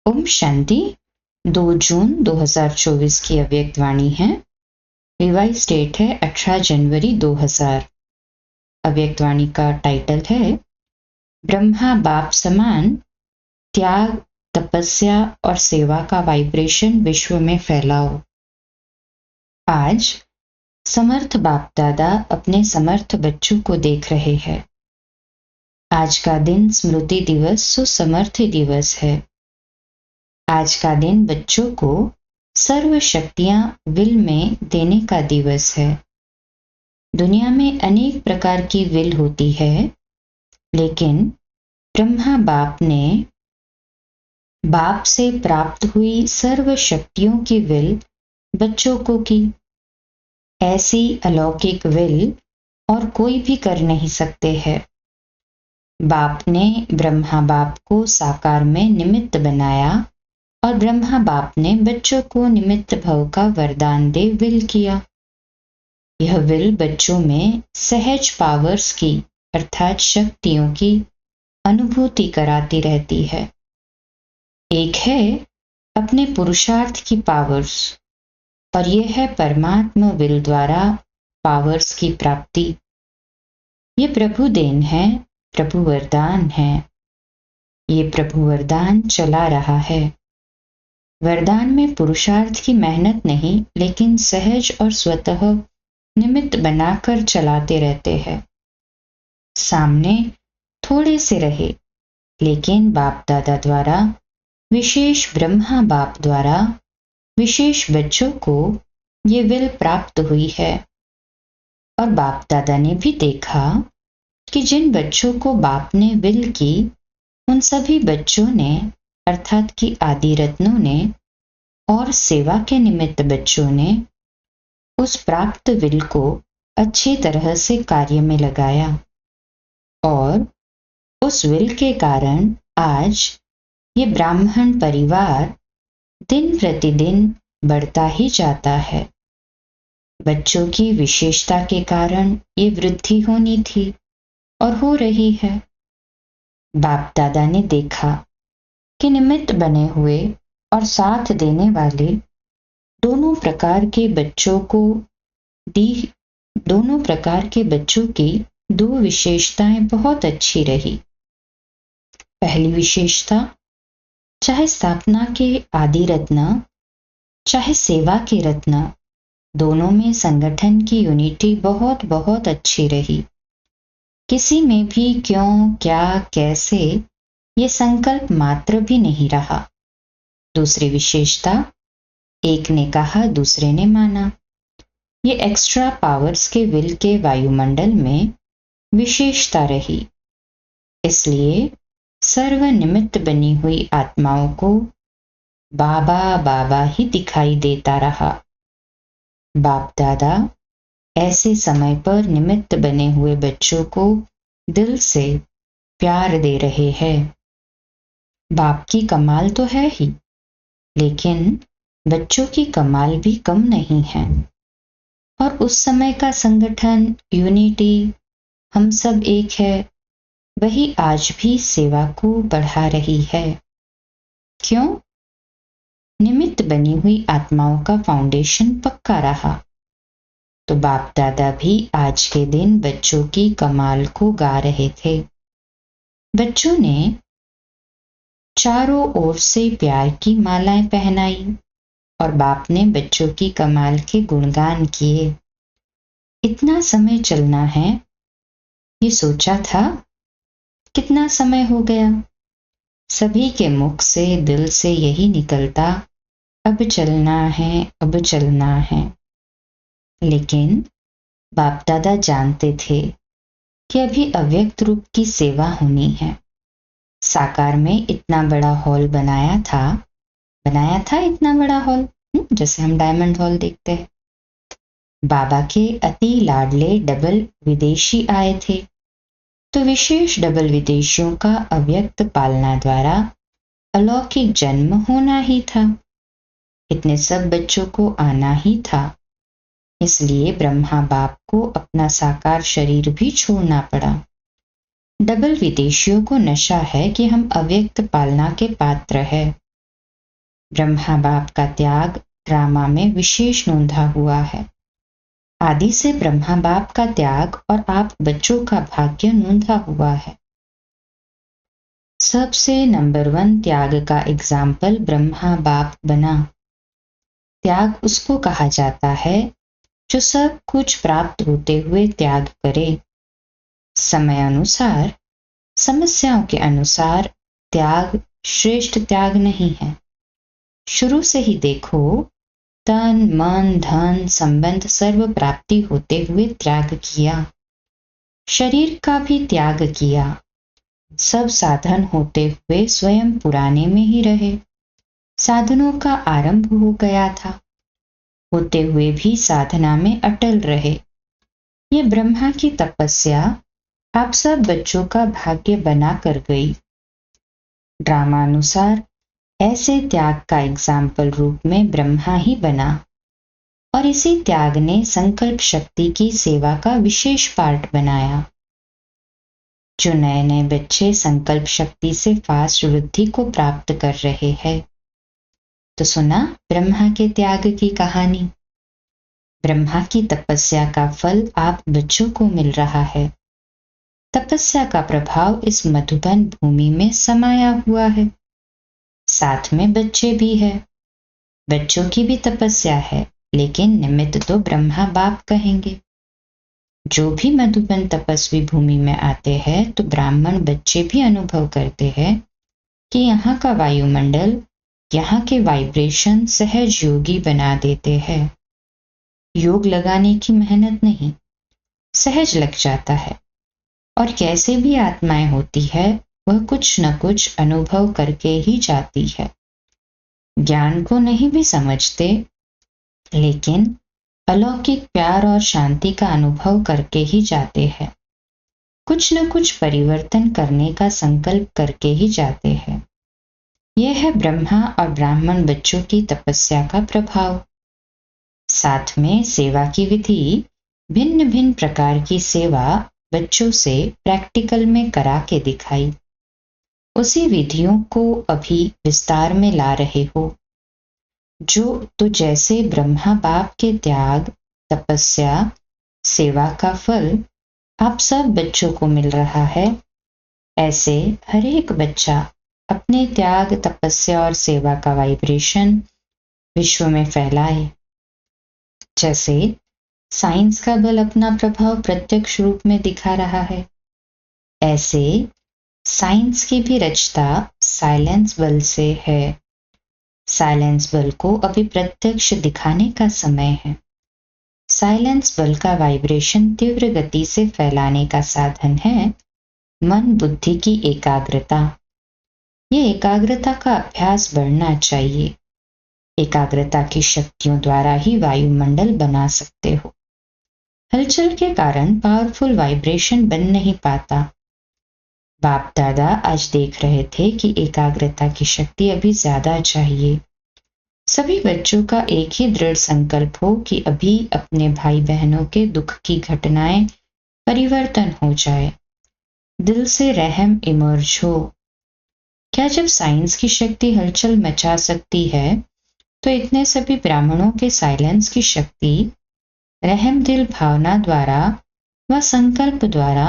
ओम शांति। 2 जून 2024 की अव्यक्त वाणी है। रिवाइज डेट है 18 जनवरी 2000। अव्यक्त वाणी का टाइटल है ब्रह्मा बाप समान त्याग, तपस्या और सेवा का वाइब्रेशन विश्व में फैलाओ। आज समर्थ बाप दादा अपने समर्थ बच्चों को देख रहे हैं। आज का दिन स्मृति दिवस सुसमर्थी दिवस है। आज का दिन बच्चों को सर्व शक्तियां विल में देने का दिवस है। दुनिया में अनेक प्रकार की विल होती है, लेकिन ब्रह्मा बाप ने बाप से प्राप्त हुई सर्व शक्तियों की विल बच्चों को की। ऐसी अलौकिक विल और कोई भी कर नहीं सकते हैं। बाप ने ब्रह्मा बाप को साकार में निमित्त बनाया और ब्रह्मा बाप ने बच्चों को निमित्त भव का वरदान दे विल किया। यह विल बच्चों में सहज पावर्स की अर्थात शक्तियों की अनुभूति कराती रहती है। एक है अपने पुरुषार्थ की पावर्स और यह है परमात्मा विल द्वारा पावर्स की प्राप्ति। ये प्रभु देन है, प्रभु वरदान है। ये प्रभु वरदान चला रहा है। वरदान में पुरुषार्थ की मेहनत नहीं, लेकिन सहज और स्वतः निमित्त बनाकर चलाते रहते हैं। सामने थोड़े से रहे, लेकिन बाप दादा द्वारा विशेष ब्रह्मा बाप द्वारा विशेष बच्चों को ये विल प्राप्त हुई है। और बाप दादा ने भी देखा कि जिन बच्चों को बाप ने विल की, उन सभी बच्चों ने अर्थात कि आदि रत्नों ने और सेवा के निमित्त बच्चों ने उस प्राप्त विल को अच्छी तरह से कार्य में लगाया और उस विल के कारण आज ये ब्राह्मण परिवार दिन प्रतिदिन बढ़ता ही जाता है। बच्चों की विशेषता के कारण ये वृद्धि होनी थी और हो रही है। बाप दादा ने देखा कि निमित्त बने हुए और साथ देने वाले दोनों प्रकार के बच्चों की दो विशेषताएं बहुत अच्छी रही। पहली विशेषता, चाहे स्थापना के आदि रत्न चाहे सेवा के रत्न, दोनों में संगठन की यूनिटी बहुत बहुत अच्छी रही। किसी में भी क्यों, क्या, कैसे ये संकल्प मात्र भी नहीं रहा। दूसरी विशेषता, एक ने कहा दूसरे ने माना। ये एक्स्ट्रा पावर्स के विल के वायुमंडल में विशेषता रही। इसलिए सर्व निमित्त बनी हुई आत्माओं को बाबा बाबा ही दिखाई देता रहा। बाप दादा ऐसे समय पर निमित्त बने हुए बच्चों को दिल से प्यार दे रहे हैं। बाप की कमाल तो है ही, लेकिन बच्चों की कमाल भी कम नहीं है। और उस समय का संगठन, यूनिटी, हम सब एक है, वही आज भी सेवा को बढ़ा रही है। क्यों? निमित्त बनी हुई आत्माओं का फाउंडेशन पक्का रहा। तो बाप दादा भी आज के दिन बच्चों की कमाल को गा रहे थे। बच्चों ने चारों ओर से प्यार की मालाएं पहनाई और बाप ने बच्चों की कमाल के गुणगान किए। इतना समय चलना है, ये सोचा था? कितना समय हो गया? सभी के मुख से, दिल से यही निकलता, अब चलना है, अब चलना है। लेकिन बाप दादा जानते थे कि अभी अव्यक्त रूप की सेवा होनी है। साकार में इतना बड़ा हॉल बनाया था इतना बड़ा हॉल, जैसे हम डायमंड हॉल देखते हैं। बाबा के अति लाडले डबल विदेशी आए थे, तो विशेष डबल विदेशियों का अव्यक्त पालना द्वारा अलौकिक जन्म होना ही था। इतने सब बच्चों को आना ही था। इसलिए ब्रह्मा बाप को अपना साकार शरीर भी छोड़ना पड़ा। डबल विदेशियों को नशा है कि हम अव्यक्त पालना के पात्र हैं। ब्रह्मा बाप का त्याग ड्रामा में विशेष नोंधा हुआ है। आदि से ब्रह्मा बाप का त्याग और आप बच्चों का भाग्य नोंधा हुआ है। सबसे नंबर 1 त्याग का एग्जाम्पल ब्रह्मा बाप बना। त्याग उसको कहा जाता है जो सब कुछ प्राप्त होते हुए त्याग करे। समय अनुसार, समस्याओं के अनुसार त्याग श्रेष्ठ त्याग नहीं है। शुरू से ही देखो, तन मन धन संबंध सर्व प्राप्ति होते हुए त्याग किया, शरीर का भी त्याग किया, सब साधन होते हुए स्वयं पुराने में ही रहे। साधनों का आरंभ हो गया था, होते हुए भी साधना में अटल रहे। ये ब्रह्मा की तपस्या आप सब बच्चों का भाग्य बना कर गई। ड्रामानुसार ऐसे त्याग का एग्जाम्पल रूप में ब्रह्मा ही बना और इसी त्याग ने संकल्प शक्ति की सेवा का विशेष पार्ट बनाया। जो नए नए बच्चे संकल्प शक्ति से फास्ट वृद्धि को प्राप्त कर रहे हैं, तो सुना ब्रह्मा के त्याग की कहानी। ब्रह्मा की तपस्या का फल आप बच्चों को मिल रहा है। तपस्या का प्रभाव इस मधुबन भूमि में समाया हुआ है। साथ में बच्चे भी है। बच्चों की भी तपस्या है, लेकिन निमित्त तो ब्रह्मा बाप कहेंगे। जो भी मधुबन तपस्वी भूमि में आते हैं तो ब्राह्मण बच्चे भी अनुभव करते हैं कि यहाँ का वायुमंडल, यहाँ के वाइब्रेशन सहज योगी बना देते हैं। योग लगाने की मेहनत नहीं, सहज लग जाता है। और कैसे भी आत्माएं होती है, वह कुछ न कुछ अनुभव करके ही जाती है। ज्ञान को नहीं भी समझते, लेकिन अलौकिक प्यार और शांति का अनुभव करके ही जाते हैं। कुछ न कुछ परिवर्तन करने का संकल्प करके ही जाते हैं। यह है ब्रह्मा और ब्राह्मण बच्चों की तपस्या का प्रभाव। साथ में सेवा की विधि, भिन्न भिन्न प्रकार की सेवा बच्चों से प्रैक्टिकल में करा के दिखाई। उसी विधियों को अभी विस्तार में ला रहे हो। तो जैसे ब्रह्मा बाप के त्याग, तपस्या, सेवा का फल आप सब बच्चों को मिल रहा है, ऐसे हर एक बच्चा अपने त्याग, तपस्या और सेवा का वाइब्रेशन विश्व में फैलाए। जैसे साइंस का बल अपना प्रभाव प्रत्यक्ष रूप में दिखा रहा है, ऐसे साइंस की भी रचना साइलेंस बल से है। साइलेंस बल को अभी प्रत्यक्ष दिखाने का समय है। साइलेंस बल का वाइब्रेशन तीव्र गति से फैलाने का साधन है मन बुद्धि की एकाग्रता। ये एकाग्रता का अभ्यास बढ़ना चाहिए। एकाग्रता की शक्तियों द्वारा ही वायुमंडल बना सकते हो। हलचल के कारण पावरफुल वाइब्रेशन बन नहीं पाता। बाप दादा आज देख रहे थे कि एकाग्रता की शक्ति अभी ज्यादा चाहिए। सभी बच्चों का एक ही दृढ़ संकल्प हो कि अभी अपने भाई बहनों के दुख की घटनाएं परिवर्तन हो जाए। दिल से रहम इमर्ज हो। क्या जब साइंस की शक्ति हलचल मचा सकती है, तो इतने सभी ब्राह्मणों के साइलेंस की शक्ति रहम दिल भावना द्वारा व संकल्प द्वारा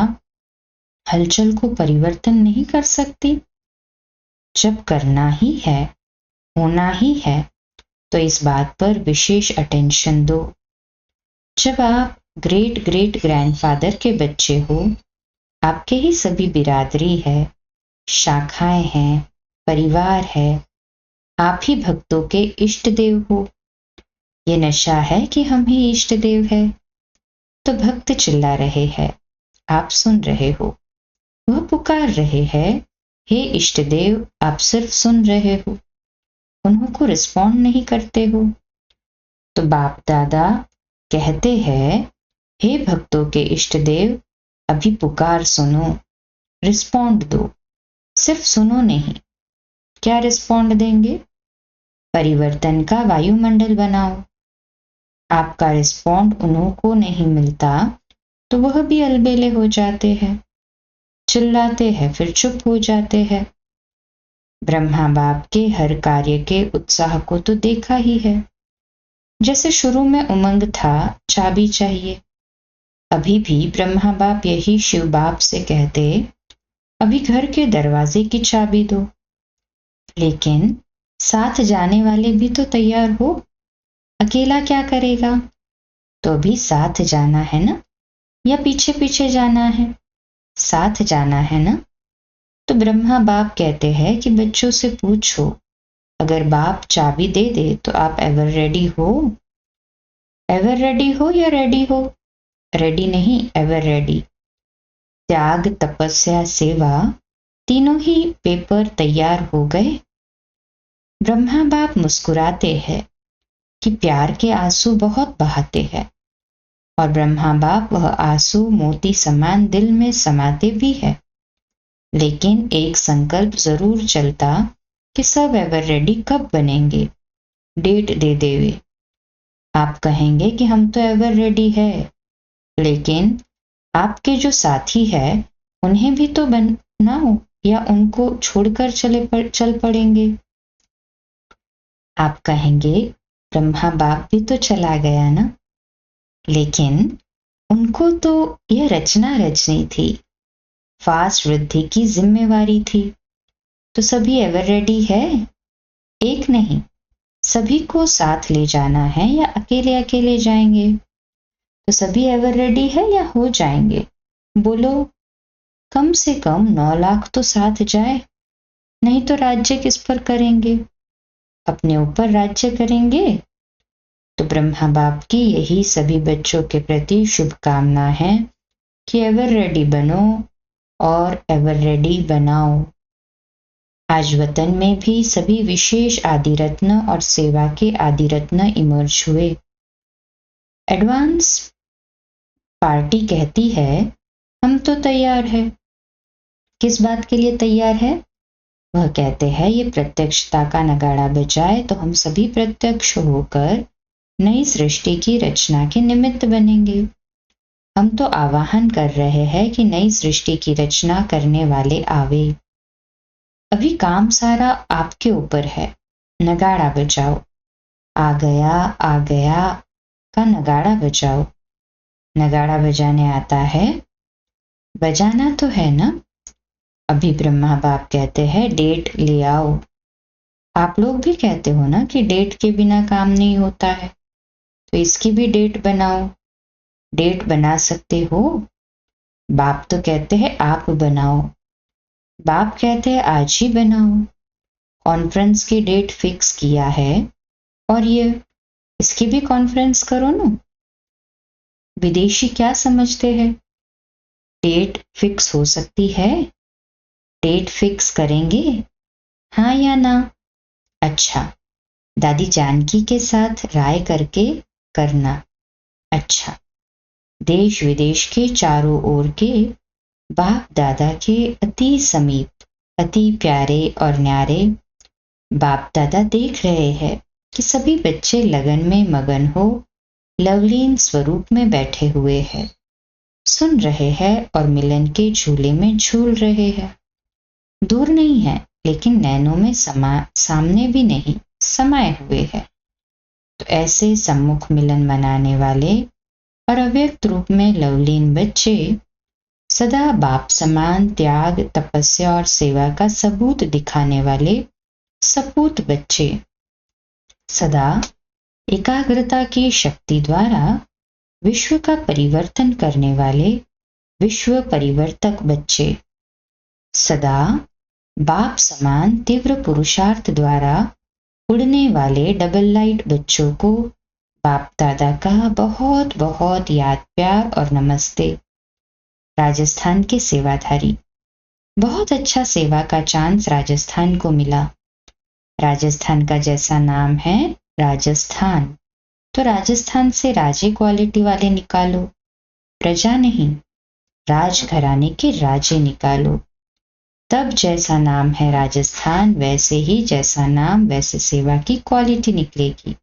हलचल को परिवर्तन नहीं कर सकती? जब करना ही है, होना ही है, तो इस बात पर विशेष अटेंशन दो। जब आप ग्रेट ग्रेट ग्रैंडफादर के बच्चे हो, आपके ही सभी बिरादरी है, शाखाएं हैं, परिवार है, आप ही भक्तों के इष्ट देव हो। ये नशा है कि हम ही इष्ट देव है। तो भक्त चिल्ला रहे हैं, आप सुन रहे हो। वह पुकार रहे हैं, हे इष्ट देव, आप सिर्फ सुन रहे हो, उनको रिस्पॉन्ड नहीं करते हो। तो बाप दादा कहते हैं, हे भक्तों के इष्ट देव, अभी पुकार सुनो, रिस्पॉन्ड दो। सिर्फ सुनो नहीं। क्या रिस्पॉन्ड देंगे? परिवर्तन का वायुमंडल बनाओ। आपका रिस्पॉन्ड उन्हों को नहीं मिलता तो वह भी अलबेले हो जाते हैं, चिल्लाते हैं, फिर चुप हो जाते हैं। ब्रह्मा बाप के हर कार्य के उत्साह को तो देखा ही है। जैसे शुरू में उमंग था, चाबी चाहिए। अभी भी ब्रह्मा बाप यही शिव बाप से कहते, अभी घर के दरवाजे की चाबी दो। लेकिन साथ जाने वाले भी तो तैयार हो। अकेला क्या करेगा? तो भी साथ जाना है ना, या पीछे पीछे जाना है? साथ जाना है ना। तो ब्रह्मा बाप कहते हैं कि बच्चों से पूछो, अगर बाप चाबी दे दे तो आप एवर रेडी हो? एवर रेडी हो या रेडी हो? रेडी नहीं, एवर रेडी। त्याग, तपस्या, सेवा, तीनों ही पेपर तैयार हो गए। ब्रह्मा बाप मुस्कुराते हैं कि प्यार के आंसू बहुत बहाते हैं, और ब्रह्मा बाप वह आंसू मोती समान दिल में समाते भी है। लेकिन एक संकल्प जरूर चलता कि सब एवर रेडी कब बनेंगे। डेट दे देवे। आप कहेंगे कि हम तो एवर रेडी है, लेकिन आपके जो साथी है उन्हें भी तो बनाओ, या उनको छोड़कर चल पड़ेंगे। आप कहेंगे ब्रह्मा बाप भी तो चला गया ना, लेकिन उनको तो यह रचना रचनी थी, फास्ट वृद्धि की जिम्मेवारी थी। तो सभी एवर रेडी है? एक नहीं, सभी को साथ ले जाना है, या अकेले अकेले जाएंगे? तो सभी एवर रेडी है या हो जाएंगे? बोलो। कम से कम 9 लाख तो साथ जाए, नहीं तो राज्य किस पर करेंगे? अपने ऊपर राज्य करेंगे। तो ब्रह्मा बाप की यही सभी बच्चों के प्रति शुभकामना है कि एवर रेडी बनो और एवर रेडी बनाओ। आज वतन में भी सभी विशेष आदि रत्न और सेवा के आदि रत्न इमर्ज हुए। एडवांस पार्टी कहती है, हम तो तैयार है। किस बात के लिए तैयार है? वह कहते हैं, ये प्रत्यक्षता का नगाड़ा बजाए तो हम सभी प्रत्यक्ष होकर नई सृष्टि की रचना के निमित्त बनेंगे। हम तो आवाहन कर रहे हैं कि नई सृष्टि की रचना करने वाले आवे। अभी काम सारा आपके ऊपर है। नगाड़ा बजाओ। आ गया का नगाड़ा बजाओ। नगाड़ा बजाने आता है? बजाना तो है ना। अभी ब्रह्मा बाप कहते हैं, डेट ले आओ। आप लोग भी कहते हो ना कि डेट के बिना काम नहीं होता है, तो इसकी भी डेट बनाओ। डेट बना सकते हो? बाप तो कहते हैं आप बनाओ। बाप कहते हैं आज ही बनाओ। कॉन्फ्रेंस की डेट फिक्स किया है, और ये इसकी भी कॉन्फ्रेंस करो ना। विदेशी क्या समझते हैं? डेट फिक्स हो सकती है? डेट फिक्स करेंगे, हाँ या ना? अच्छा, दादी जानकी के साथ राय करके करना। अच्छा, देश विदेश के चारों ओर के बाप दादा के अति समीप, अति प्यारे और न्यारे बाप दादा देख रहे हैं कि सभी बच्चे लगन में मगन हो लवलीन स्वरूप में बैठे हुए हैं, सुन रहे हैं और मिलन के झूले में झूल रहे हैं। दूर नहीं है, लेकिन नैनों में सामने भी नहीं, समाये हुए हैं। तो ऐसे सम्मुख मिलन मनाने वाले और अव्यक्त रूप में लवलीन बच्चे सदा बाप समान त्याग, तपस्या और सेवा का सबूत दिखाने वाले सपूत बच्चे, सदा एकाग्रता की शक्ति द्वारा विश्व का परिवर्तन करने वाले विश्व परिवर्तक बच्चे, सदा बाप समान तीव्र पुरुषार्थ द्वारा उड़ने वाले डबल लाइट बच्चों को बाप दादा का बहुत बहुत याद, प्यार और नमस्ते। राजस्थान के सेवाधारी, बहुत अच्छा सेवा का चांस राजस्थान को मिला। राजस्थान का जैसा नाम है राजस्थान, तो राजस्थान से राजे क्वालिटी वाले निकालो। प्रजा नहीं, राजघराने के राजे निकालो। तब जैसा नाम है राजस्थान, वैसे ही जैसा नाम वैसे सेवा की क्वालिटी निकलेगी।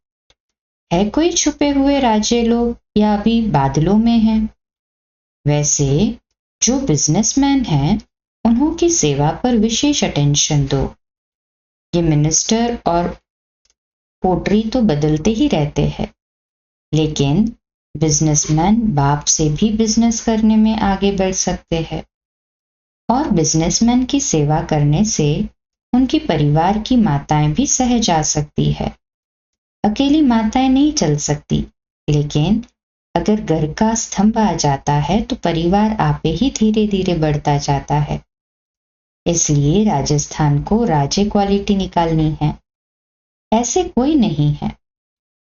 है कोई छुपे हुए राजे लोग, या अभी बादलों में हैं? वैसे जो बिजनेसमैन हैं, उन्हों की सेवा पर विशेष अटेंशन दो। ये मिनिस्टर और कोटरी तो बदलते ही रहते हैं, लेकिन बिजनेसमैन बाप से भी बिजनेस करने में आगे बढ़ सकते हैं। और बिजनेसमैन की सेवा करने से उनकी परिवार की माताएं भी सहज आ सकती है। अकेली माताएं नहीं चल सकती, लेकिन अगर घर का स्तंभ आ जाता है तो परिवार आपे ही धीरे धीरे बढ़ता जाता है। इसलिए राजस्थान को राजे क्वालिटी निकालनी है। ऐसे कोई नहीं है,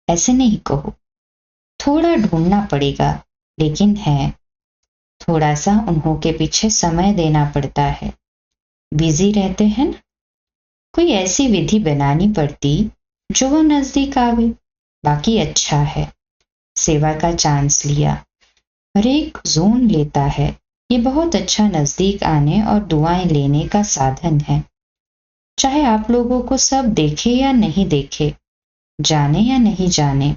ऐसे नहीं कहो, थोड़ा ढूंढना पड़ेगा, लेकिन है। थोड़ा सा उन्हों के पीछे समय देना पड़ता है, बिजी रहते हैं ना। कोई ऐसी विधि बनानी पड़ती जो वो नजदीक आवे। बाकी अच्छा है, सेवा का चांस लिया, हर एक जोन लेता है। ये बहुत अच्छा नजदीक आने और दुआएं लेने का साधन है। चाहे आप लोगों को सब देखे या नहीं देखे, जाने या नहीं जाने,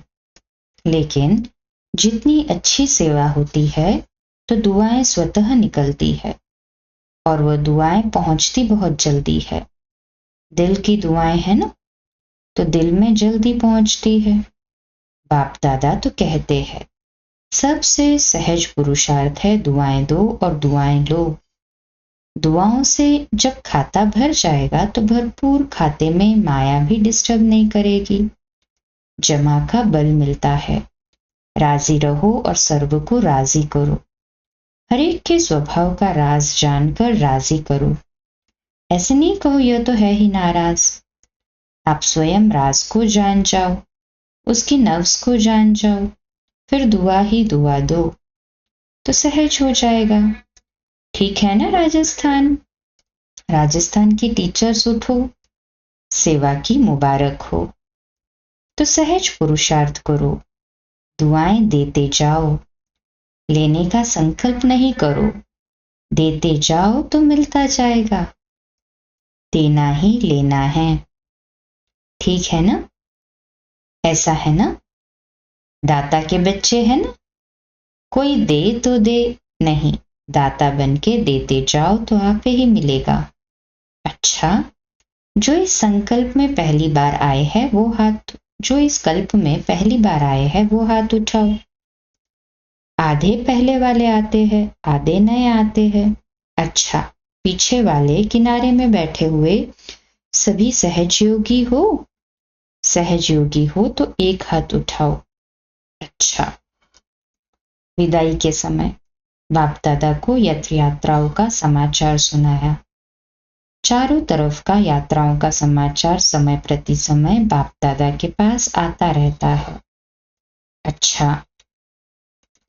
लेकिन जितनी अच्छी सेवा होती है तो दुआएं स्वतः निकलती है, और वह दुआएं पहुंचती बहुत जल्दी है। दिल की दुआएं है ना, तो दिल में जल्दी पहुंचती है। बाप दादा तो कहते हैं सबसे सहज पुरुषार्थ है दुआएं दो और दुआएं लो। दुआओं से जब खाता भर जाएगा तो भरपूर खाते में माया भी डिस्टर्ब नहीं करेगी। जमा का बल मिलता है। राजी रहो और सर्व को राजी करो। हर एक के स्वभाव का राज जानकर राजी करो। ऐसे नहीं कहो यह तो है ही नाराज। आप स्वयं राज को जान जाओ, उसकी नफ्स को जान जाओ, फिर दुआ ही दुआ दो तो सहज हो जाएगा। ठीक है ना राजस्थान? राजस्थान की टीचर्स उठो, सेवा की मुबारक हो। तो सहज पुरुषार्थ करो, दुआएं देते जाओ। लेने का संकल्प नहीं करो, देते जाओ तो मिलता जाएगा। देना ही लेना है। ठीक है ना? ऐसा है ना? दाता के बच्चे हैं ना? कोई दे तो दे, नहीं, दाता बन के देते जाओ तो आप ही मिलेगा। अच्छा, जो इस संकल्प में पहली बार आए हैं वो हाथ, जो इस कल्प में पहली बार आए हैं वो हाथ उठाओ। आधे पहले वाले आते हैं, आधे नए आते हैं। अच्छा, पीछे वाले किनारे में बैठे हुए सभी सहजयोगी हो? सहजयोगी हो तो एक हाथ उठाओ। अच्छा, विदाई के समय बाप दादा को यात्राओं का समाचार सुनाया। चारों तरफ का यात्राओं का समाचार समय प्रति समय बाप दादा के पास आता रहता है। अच्छा,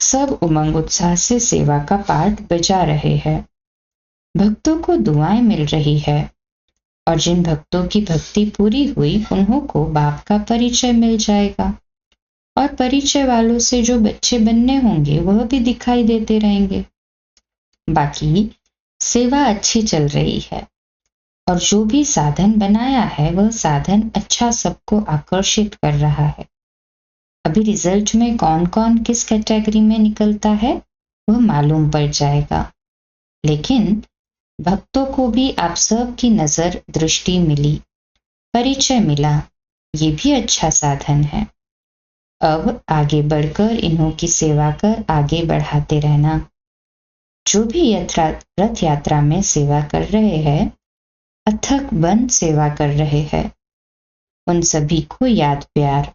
सब उमंग उत्साह से सेवा का पाठ बजा रहे हैं। भक्तों को दुआएं मिल रही है, और जिन भक्तों की भक्ति पूरी हुई उन्हों को बाप का परिचय मिल जाएगा। और परिचय वालों से जो बच्चे बनने होंगे वह भी दिखाई देते रहेंगे। बाकी सेवा अच्छी चल रही है, और जो भी साधन बनाया है वह साधन अच्छा सबको आकर्षित कर रहा है। अभी रिजल्ट में कौन कौन किस कैटेगरी में निकलता है वह मालूम पड़ जाएगा, लेकिन भक्तों को भी आप सब की नजर दृष्टि मिली, परिचय मिला, ये भी अच्छा साधन है। अब आगे बढ़कर इन्हों की सेवा कर आगे बढ़ाते रहना। जो भी रथ यात्रा में सेवा कर रहे हैं, अथक बन सेवा कर रहे हैं, उन सभी को याद प्यार।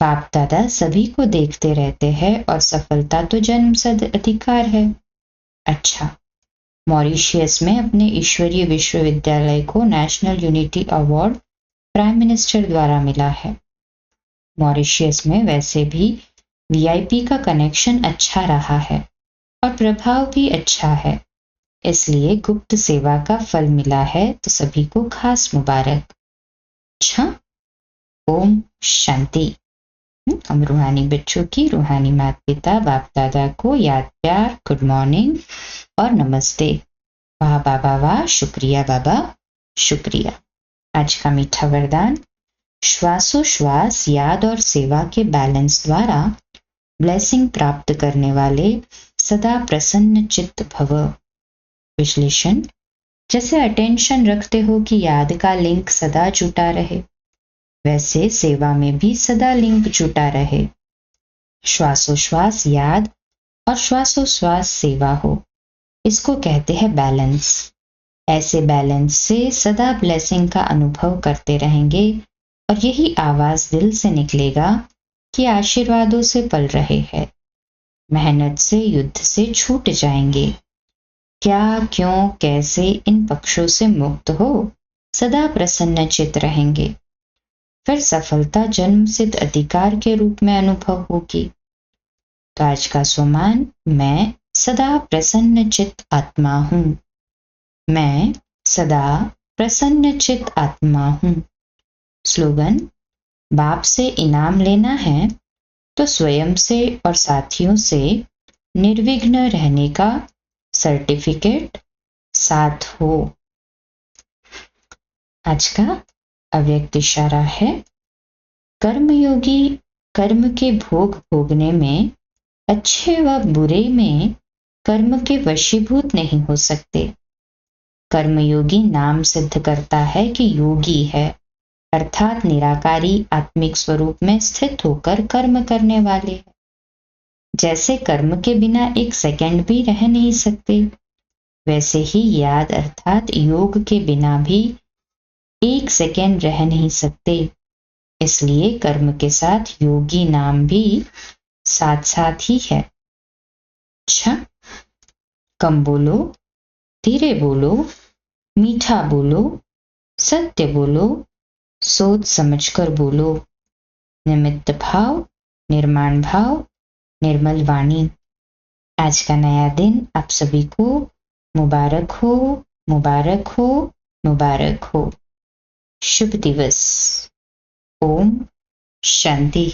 बाप दादा सभी को देखते रहते हैं और सफलता तो जन्मसिद्ध अधिकार है। अच्छा, मॉरिशियस में अपने ईश्वरीय विश्वविद्यालय को national unity award prime minister द्वारा मिला है। मॉरिशियस में वैसे भी वीआईपी का कनेक्शन अच्छा रहा है और प्रभाव भी अच्छा है, इसलिए गुप्त सेवा का फल मिला है, तो सभी को खास मुबारक। अच्छा, ओम शांति। हम रूहानी बच्चों की रूहानी माता पिता बाप दादा को याद प्यार, गुड मॉर्निंग और नमस्ते। वाह बाबा वाह, शुक्रिया बाबा, शुक्रिया। आज का मीठा वरदान, श्वासोश्वास याद और सेवा के बैलेंस द्वारा ब्लेसिंग प्राप्त करने वाले सदा प्रसन्न चित्त भव। विश्लेषण, जैसे अटेंशन रखते हो कि याद का लिंक सदा जुटा रहे, वैसे सेवा में भी सदा लिंक जुटा रहे। श्वासोश्वास याद और श्वासोश्वास सेवा हो, इसको कहते हैं बैलेंस। ऐसे बैलेंस से सदा ब्लेसिंग का अनुभव करते रहेंगे और यही आवाज दिल से निकलेगा कि आशीर्वादों से पल रहे हैं, मेहनत से युद्ध से छूट जाएंगे। क्या, क्यों, कैसे इन पक्षों से मुक्त हो, सदा प्रसन्न चित रहेंगे। फिर सफलता जन्म सिद्ध अधिकार के रूप में अनुभव होगी। तो आज का स्वमान, मैं सदा प्रसन्न चित आत्मा हूं। मैं सदा प्रसन्न चित आत्मा हूं। स्लोगन, बाप से इनाम लेना है तो स्वयं से और साथियों से निर्विघ्न रहने का सर्टिफिकेट साथ हो। आज का अव्यक्त इशारा है, कर्मयोगी कर्म के भोग भोगने में, अच्छे व बुरे में कर्म के वशीभूत नहीं हो सकते। कर्मयोगी नाम सिद्ध करता है कि योगी है, अर्थात निराकारी आत्मिक स्वरूप में स्थित होकर कर्म करने वाले हैं। जैसे कर्म के बिना एक सेकंड भी रह नहीं सकते, वैसे ही याद अर्थात योग के बिना भी एक सेकंड रह नहीं सकते। इसलिए कर्म के साथ योगी नाम भी साथ साथ ही है। अच्छा, कम बोलो, धीरे बोलो, मीठा बोलो, सत्य बोलो, सोच समझकर बोलो। निमित्त भाव, निर्माण भाव, निर्मल वाणी। आज का नया दिन आप सभी को मुबारक हो, मुबारक हो, मुबारक हो। शुभ दिवस। ओम शांति।